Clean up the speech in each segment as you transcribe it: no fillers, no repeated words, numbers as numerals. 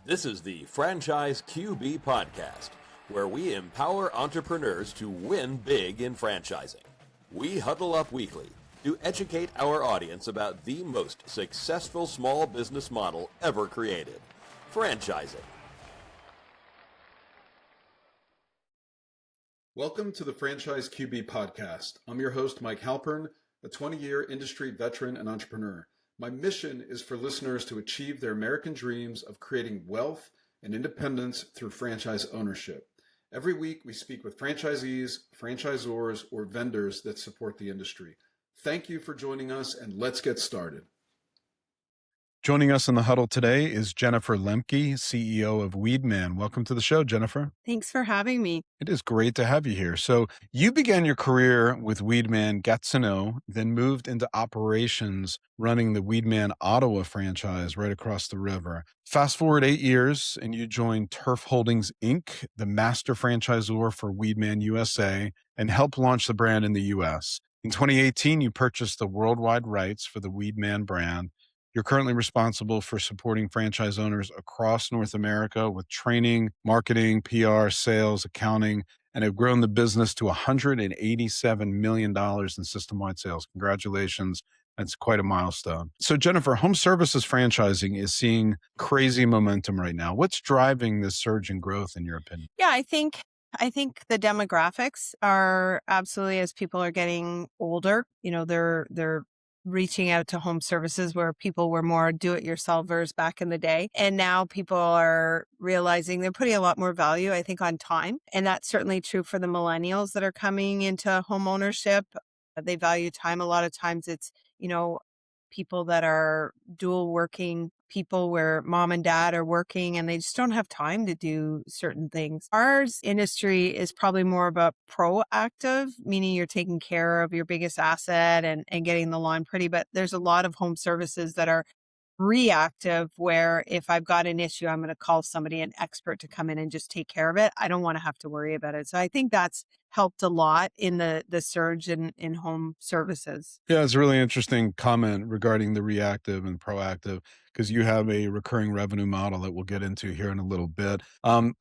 This is the Franchise QB Podcast, where we empower entrepreneurs to win big in franchising. We huddle up weekly to educate our audience about the most successful small business model ever created, franchising. Welcome to the Franchise QB Podcast. I'm your host, Mike Halpern, a 20-year industry veteran and entrepreneur. My mission is for listeners to achieve their American dreams of creating wealth and independence through franchise ownership. Every week, we speak with franchisees, franchisors, or vendors that support the industry. Thank you for joining us, and let's get started. Joining us in the huddle today is Jennifer Lemcke, CEO of Weedman. Welcome to the show, Jennifer. Thanks for having me. It is great to have you here. So you began your career with Weedman Gatineau, then moved into operations running the Weedman Ottawa franchise right across the river. Fast forward 8 years and you joined Turf Holdings, Inc., the master franchisor for Weedman USA, and helped launch the brand in the U.S. In 2018, you purchased the worldwide rights for the Weedman brand. You're currently responsible for supporting franchise owners across North America with training, marketing, PR, sales, accounting, and have grown the business to $187 million in system-wide sales. Congratulations. That's quite a milestone. So Jennifer, home services franchising is seeing crazy momentum right now. What's driving this surge in growth in your opinion? Yeah, I think the demographics are absolutely, as people are getting older, they're reaching out to home services where people were more do-it-yourselfers back in the day. And now people are realizing they're putting a lot more value, I think, on time. And that's certainly true for the millennials that are coming into home ownership. They value time. A lot of times it's, people that are dual working people where mom and dad are working and they just don't have time to do certain things. Our industry is probably more about proactive, meaning you're taking care of your biggest asset and getting the lawn pretty. But there's a lot of home services that are reactive, where if I've got an issue, I'm going to call somebody, an expert, to come in and just take care of it. I don't want to have to worry about it. So I think that's helped a lot in the surge in home services. Yeah, it's a really interesting comment regarding the reactive and proactive, because you have a recurring revenue model that we'll get into here in a little bit.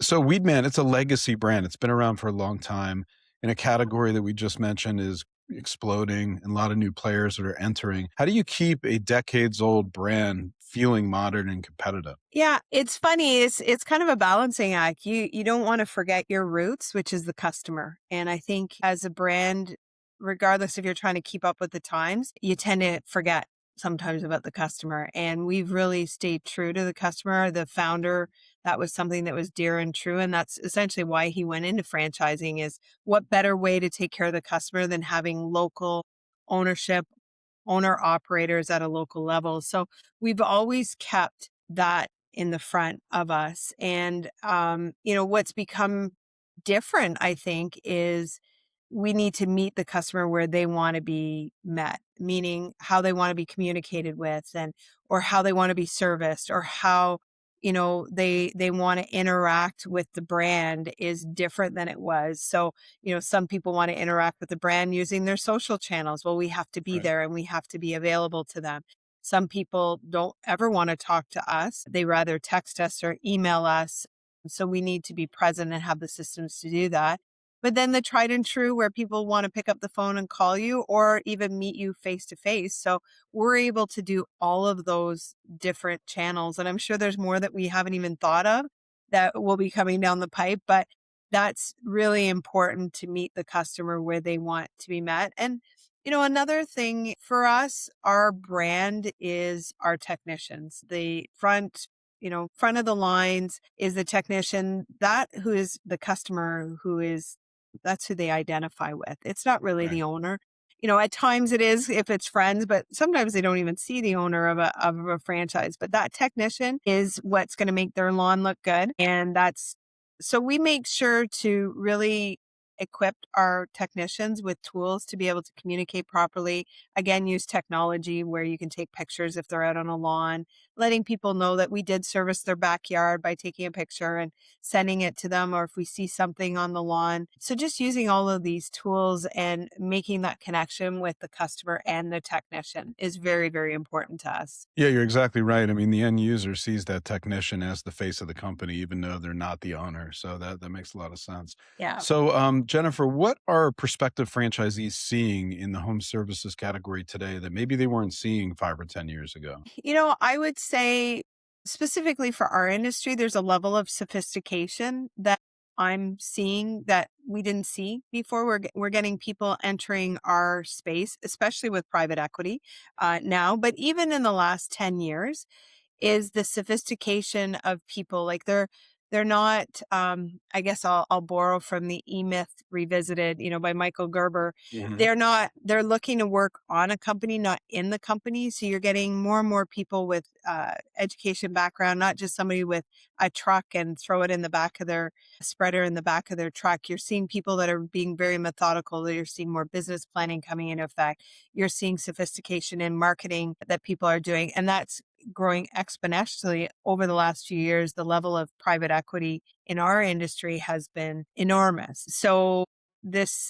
So Weedman, it's a legacy brand. It's been around for a long time in a category that we just mentioned is exploding and a lot of new players that are entering. How do you keep a decades-old brand feeling modern and competitive? Yeah, it's funny. It's kind of a balancing act. You don't want to forget your roots, which is the customer. And I think as a brand, regardless if you're trying to keep up with the times, you tend to forget sometimes about the customer. And we've really stayed true to the customer. The founder, that was something that was dear and true. And that's essentially why he went into franchising. Is what better way to take care of the customer than having local ownership, owner operators at a local level. So we've always kept that in the front of us. And, what's become different, I think, is we need to meet the customer where they want to be met, meaning how they want to be communicated with, or how they want to be serviced, or how, they want to interact with the brand is different than it was. So, some people want to interact with the brand using their social channels. Well, we have to be there and we have to be available to them. Some people don't ever want to talk to us. They rather text us or email us. So we need to be present and have the systems to do that. But then the tried and true, where people want to pick up the phone and call you or even meet you face to face. So we're able to do all of those different channels. And I'm sure there's more that we haven't even thought of that will be coming down the pipe. But that's really important, to meet the customer where they want to be met. And, another thing for us, our brand is our technicians. The front of the lines is the technician, who is the customer, that's who they identify with. It's not really the owner. At times it is if it's friends, but sometimes they don't even see the owner of a franchise. But that technician is what's going to make their lawn look good. And so we make sure to really equipped our technicians with tools to be able to communicate properly. Again, use technology where you can take pictures if they're out on a lawn, letting people know that we did service their backyard by taking a picture and sending it to them, or if we see something on the lawn. So just using all of these tools and making that connection with the customer and the technician is very, very important to us. Yeah, you're exactly right. I mean, the end user sees that technician as the face of the company, even though they're not the owner. So that makes a lot of sense. Yeah. So, Jennifer, what are prospective franchisees seeing in the home services category today that maybe they weren't seeing 5 or 10 years ago? I would say specifically for our industry, there's a level of sophistication that I'm seeing that we didn't see before. We're getting people entering our space, especially with private equity now, but even in the last 10 years, is the sophistication of people. Like they're not I guess I'll borrow from the E-Myth Revisited, by Michael Gerber. Hmm. They're looking to work on a company, not in the company. So you're getting more and more people with education background, not just somebody with a truck and throw it in the back of their spreader in the back of their truck. You're seeing people that are being very methodical. You're seeing more business planning coming into effect. You're seeing sophistication in marketing that people are doing. And that's growing exponentially over the last few years. The level of private equity in our industry has been enormous. So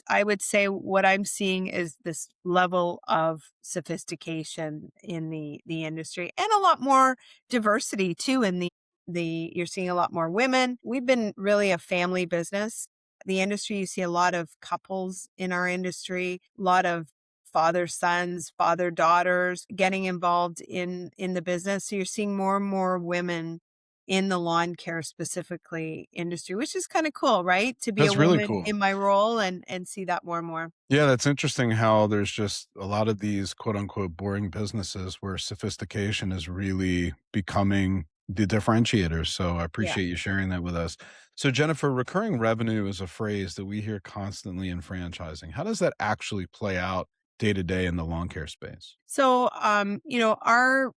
I would say what I'm seeing is this level of sophistication in the industry, and a lot more diversity too in you're seeing a lot more women. We've been really a family business. The industry, you see a lot of couples in our industry, a lot of father sons, father daughters getting involved in the business. So you're seeing more and more women in the lawn care specifically industry, which is kind of cool, right? To be a That's really woman cool. in my role and see that more and more. Yeah, that's interesting how there's just a lot of these quote unquote boring businesses where sophistication is really becoming the differentiators. So I Yeah. appreciate you sharing that with us. So, Jennifer, recurring revenue is a phrase that we hear constantly in franchising. How does that actually play out day to day in the lawn care space? So, our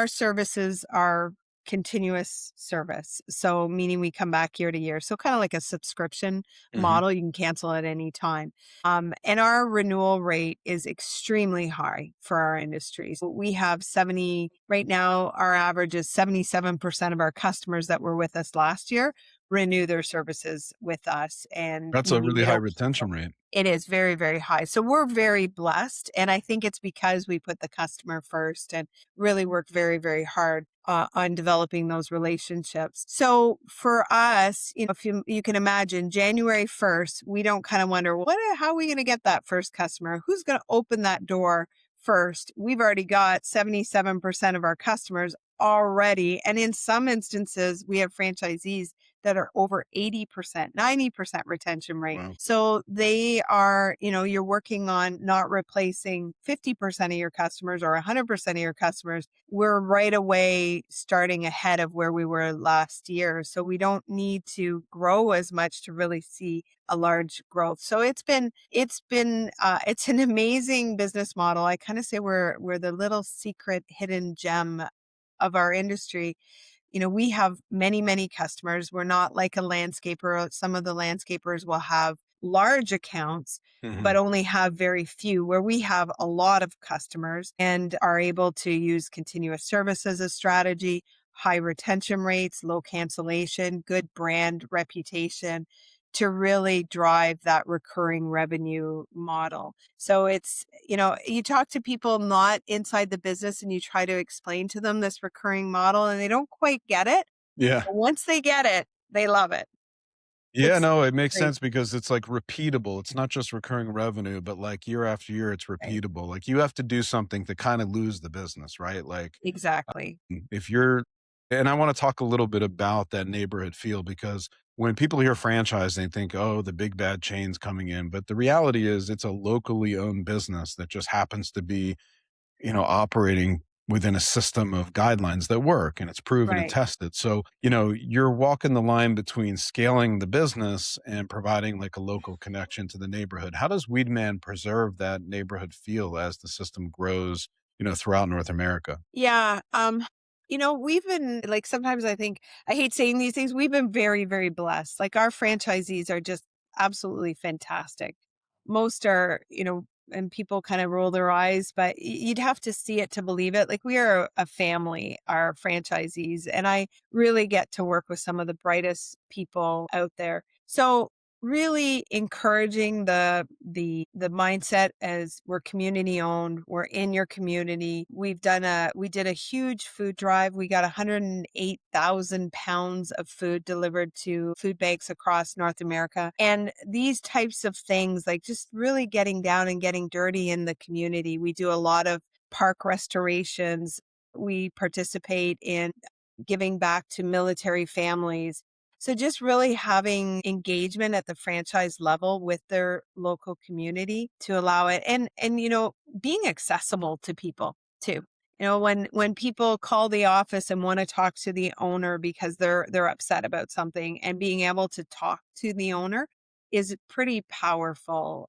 services are continuous service. So, meaning we come back year to year. So, kind of like a subscription Hmm. model. You can cancel at any time. And our renewal rate is extremely high for our industry. So we have right now, our average is 77% of our customers that were with us last year renew their services with us, and That's a meaning really they high don't. retention rate. It is very, very high. So we're very blessed. And I think it's because we put the customer first and really work very, very hard on developing those relationships. So for us, if you can imagine January 1st, we don't kind of wonder, how are we going to get that first customer? Who's going to open that door first? We've already got 77% of our customers already. And in some instances, we have franchisees that are over 80%, 90% retention rate. Wow. So they are, you're working on not replacing 50% of your customers or 100% of your customers. We're right away starting ahead of where we were last year. So we don't need to grow as much to really see a large growth. So it's an amazing business model. I kind of say we're the little secret hidden gem of our industry. We have many, many customers. We're not like a landscaper. Some of the landscapers will have large accounts, but Hmm. only have very few, where we have a lot of customers and are able to use continuous service as a strategy, high retention rates, low cancellation, good brand reputation to really drive that recurring revenue model. So you talk to people not inside the business and you try to explain to them this recurring model and they don't quite get it. Yeah. But once they get it, they love it. Yeah, It's no, it makes great. sense because it's like repeatable. It's not just recurring revenue, but like year after year, it's Right. repeatable. Like you have to do something to kind of lose the business, right? Like Exactly. if you're, and I want to talk a little bit about that neighborhood feel because when people hear franchise, they think, oh, the big bad chains coming in. But the reality is it's a locally owned business that just happens to be operating within a system of guidelines that work and it's proven and Right. tested. So, you're walking the line between scaling the business and providing like a local connection to the neighborhood. How does Weedman preserve that neighborhood feel as the system grows, throughout North America? Yeah. We've been sometimes I think I hate saying these things. We've been very, very blessed. Like our franchisees are just absolutely fantastic. Most are, and people kind of roll their eyes, but you'd have to see it to believe it. Like, we are a family, our franchisees, and I really get to work with some of the brightest people out there. So really encouraging the mindset as we're community owned, we're in your community. We did a huge food drive. We got 108,000 pounds of food delivered to food banks across North America. And these types of things, like just really getting down and getting dirty in the community. We do a lot of park restorations. We participate in giving back to military families. So just really having engagement at the franchise level with their local community to allow it, and being accessible to people too. When people call the office and want to talk to the owner because they're upset about something, and being able to talk to the owner is a pretty powerful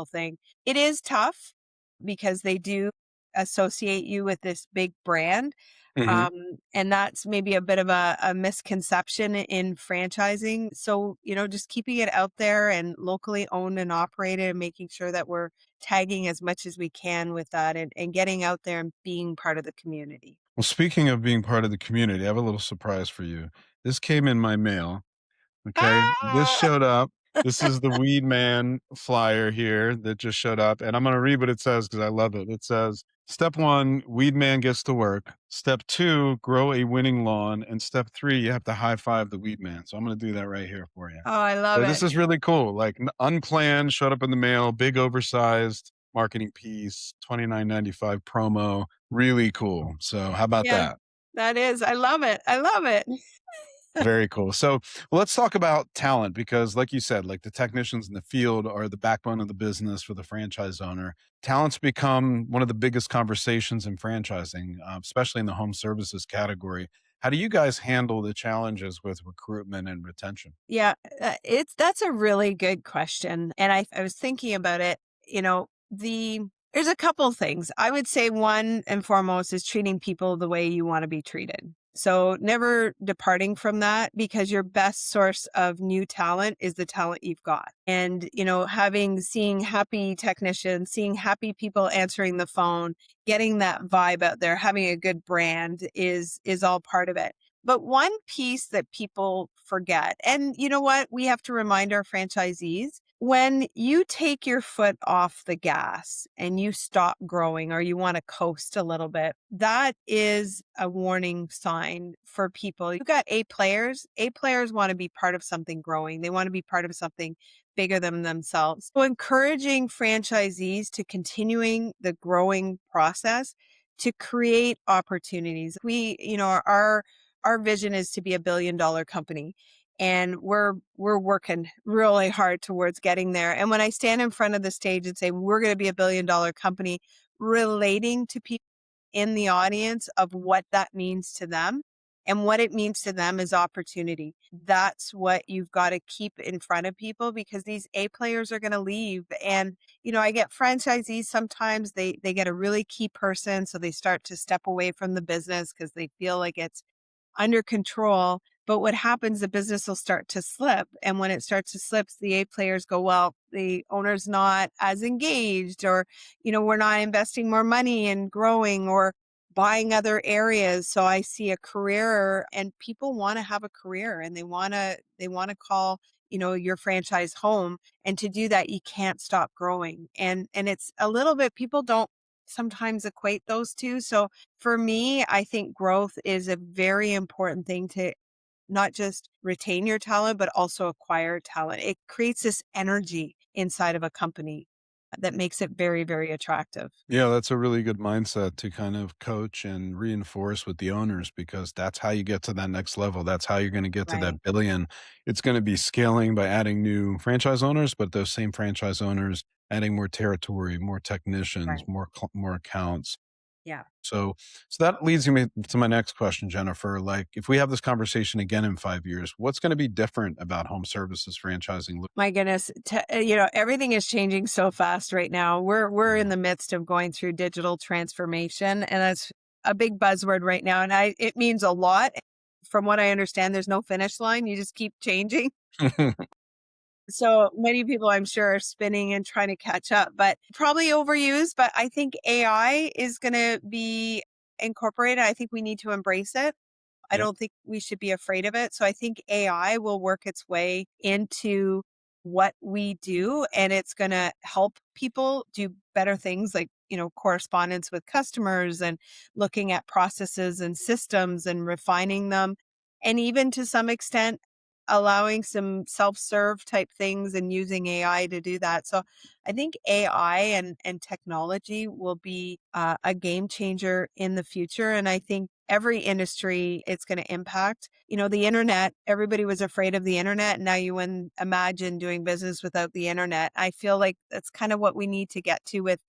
thing. It is tough because they do associate you with this big brand. Hmm. And that's maybe a bit of a misconception in franchising. So, just keeping it out there and locally owned and operated, and making sure that we're tagging as much as we can with that, and getting out there and being part of the community. Well, speaking of being part of the community, I have a little surprise for you. This came in my mail. Okay. This Ah! showed up. This is the Weed Man flyer here that just showed up. And I'm going to read what it says because I love it. It says, Step one, Weed Man gets to work. Step two, grow a winning lawn. And step three, you have to high five the Weed Man. So I'm going to do that right here for you. Oh, I love So this it. is really cool. Like unplanned, showed up in the mail, big oversized marketing piece, 29.95 promo. Really cool. So how about Yeah, that? that is. I love it. I love it. Very cool. So let's talk about talent because, like you said, like the technicians in the field are the backbone of the business for the franchise owner. Talent's become one of the biggest conversations in franchising, especially in the home services category. How do you guys handle the challenges with recruitment and retention? Yeah, that's a really good question. And I was thinking about it, there's a couple things. I would say one and foremost is treating people the way you want to be treated. So never departing from that, because your best source of new talent is the talent you've got. And, seeing happy technicians, seeing happy people answering the phone, getting that vibe out there, having a good brand is all part of it. But one piece that people forget, and you know what? We have to remind our franchisees, when you take your foot off the gas and you stop growing, or you want to coast a little bit, that is a warning sign for people. You've got A players. A players want to be part of something growing. They want to be part of something bigger than themselves. So encouraging franchisees to continuing the growing process to create opportunities. Our vision is to be $1 billion company. And we're working really hard towards getting there. And when I stand in front of the stage and say, we're going to be $1 billion company, relating to people in the audience of what that means to them, and what it means to them is opportunity. That's what you've got to keep in front of people, because these A players are going to leave. And, I get franchisees, sometimes they get a really key person. So they start to step away from the business because they feel like it's under control. But what happens, the business will start to slip. And when it starts to slip, the A players go, well, the owner's not as engaged, or, we're not investing more money in growing or buying other areas. So I see a career, and people want to have a career, and they want to call, your franchise home. And to do that, you can't stop growing. And it's a little bit, people don't sometimes equate those two. So for me, I think growth is a very important thing to not just retain your talent, but also acquire talent. It creates this energy inside of a company that makes it very, very attractive. Yeah, that's a really good mindset to kind of coach and reinforce with the owners because that's how you get to that next level. That's how you're going to get to Right. that billion. It's going to be scaling by adding new franchise owners, but those same franchise owners adding more territory, more technicians, Right. more accounts. Yeah. So that leads me to my next question, Jennifer. Like, if we have this conversation again in 5 years, what's going to be different about home services franchising? My goodness, everything is changing so fast right now. We're in the midst of going through digital transformation, and that's a big buzzword right now. And it means a lot. From what I understand, there's no finish line. You just keep changing. So many people, I'm sure, are spinning and trying to catch up, but probably overused. But I think AI is going to be incorporated. I think we need to embrace it. I Yep. don't think we should be afraid of it. So I think AI will work its way into what we do, and it's going to help people do better things like, correspondence with customers and looking at processes and systems and refining them. And even to some extent, allowing some self-serve type things and using AI to do that. So I think AI and technology will be a game changer in the future. And I think every industry it's going to impact. The internet, everybody was afraid of the internet. Now you wouldn't imagine doing business without the internet. I feel like that's kind of what we need to get to with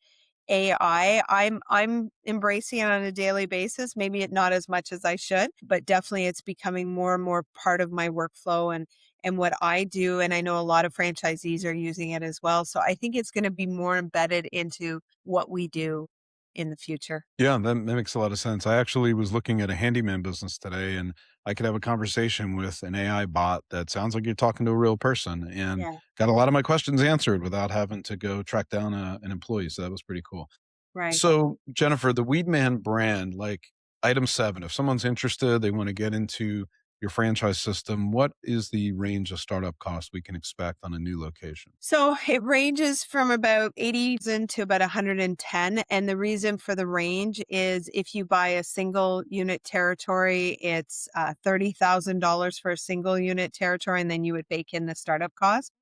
AI. I'm embracing it on a daily basis, maybe not as much as I should, but definitely it's becoming more and more part of my workflow and what I do. And I know a lot of franchisees are using it as well. So I think it's going to be more embedded into what we do in the future. Yeah, that makes a lot of sense. I actually was looking at a handyman business today, and I could have a conversation with an AI bot that sounds like you're talking to a real person, and Yeah, got a lot of my questions answered without having to go track down an employee. So that was pretty cool. right. So, Jennifer, the Weedman brand, like item 7, if someone's interested, they want to get into your franchise system, what is the range of startup cost we can expect on a new location? So it ranges from about 80,000 to about 110. And the reason for the range is if you buy a single unit territory, it's $30,000 for a single unit territory, and then you would bake in the startup cost.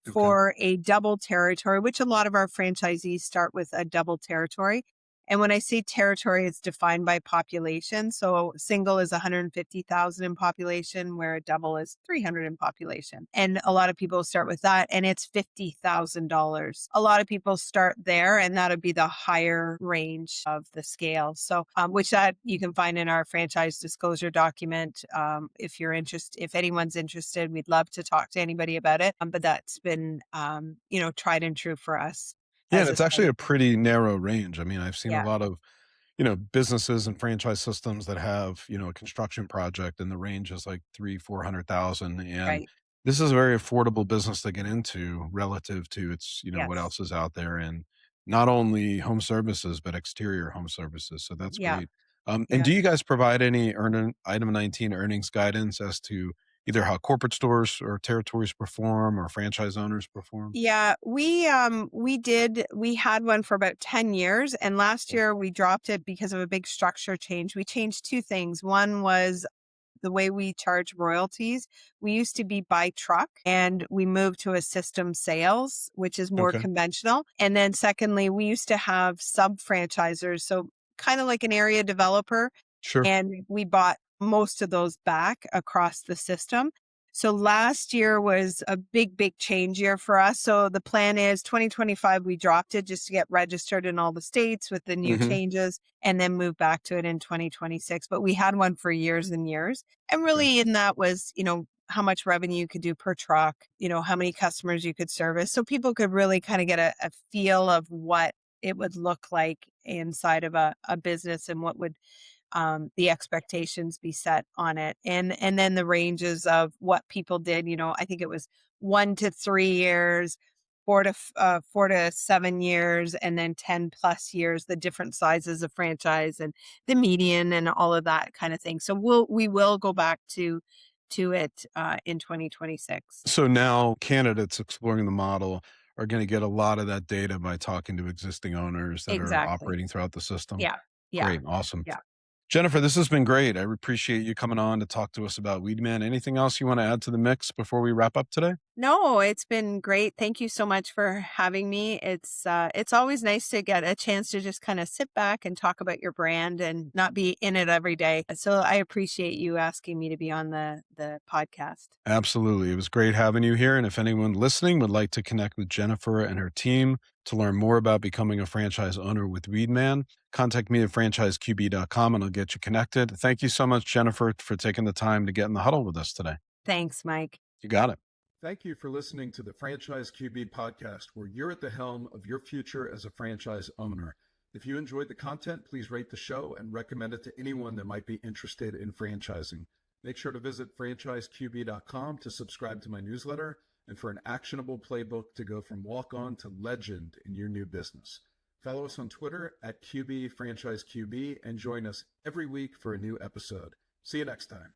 Okay. For a double territory, which a lot of our franchisees start with a double territory. And when I say territory, it's defined by population. So single is 150,000 in population, where a double is 300 in population. And a lot of people start with that, and it's $50,000. A lot of people start there, and that'll be the higher range of the scale. So, which that you can find in our franchise disclosure document. If anyone's interested, we'd love to talk to anybody about it. But that's been, tried and true for us Yeah, and as a it's actually startup. a pretty narrow range. I mean, I've seen a Yeah, lot of, businesses and franchise systems that have, a construction project and the range is like 400,000. And right. this is a very affordable business to get into relative to its, what Yes. else is out there. And not only home services, but exterior home services. So that's Yeah. great. And Yeah. do you guys provide any item 19 earnings guidance as to either how corporate stores or territories perform or franchise owners perform? Yeah, we had one for about 10 years, and last year we dropped it because of a big structure change. We changed two things. One was the way we charge royalties. We used to be by truck, and we moved to a system sales, which is more Okay. conventional. And then secondly, we used to have sub franchisors, so kind of like an area developer, Sure. and we bought most of those back across the system. So last year was a big change year for us. So the plan is 2025, we dropped it just to get registered in all the states with the new Hmm. changes and then move back to it in 2026. But we had one for years and years. And Okay. really in that was, how much revenue you could do per truck, how many customers you could service. So people could really kind of get a feel of what it would look like inside of a business and what would the expectations be set on it, and then the ranges of what people did. I think it was 1 to 3 years, 4 to 7 years, and then 10 plus years. The different sizes of franchise and the median and all of that kind of thing. So we will go back to it in 2026. So now candidates exploring the model are going to get a lot of that data by talking to existing owners that are Exactly. operating throughout the system. Yeah. Yeah. Great. Awesome. Yeah. Jennifer, this has been great. I appreciate you coming on to talk to us about Weedman. Anything else you want to add to the mix before we wrap up today? No, it's been great. Thank you so much for having me. It's always nice to get a chance to just kind of sit back and talk about your brand and not be in it every day. So I appreciate you asking me to be on the podcast. Absolutely. It was great having you here. And if anyone listening would like to connect with Jennifer and her team to learn more about becoming a franchise owner with Weedman, contact me at franchiseqb.com and I'll get you connected. Thank you so much, Jennifer, for taking the time to get in the huddle with us today. Thanks, Mike. You got it. Thank you for listening to the Franchise QB podcast, where you're at the helm of your future as a franchise owner. If you enjoyed the content, please rate the show and recommend it to anyone that might be interested in franchising. Make sure to visit franchiseqb.com to subscribe to my newsletter and for an actionable playbook to go from walk-on to legend in your new business. Follow us on Twitter at QB Franchise QB and join us every week for a new episode. See you next time.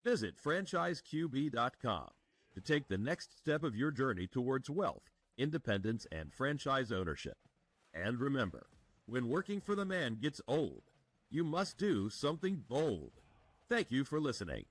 Visit franchiseqb.com to take the next step of your journey towards wealth, independence, and franchise ownership. And remember, when working for the man gets old, you must do something bold. Thank you for listening.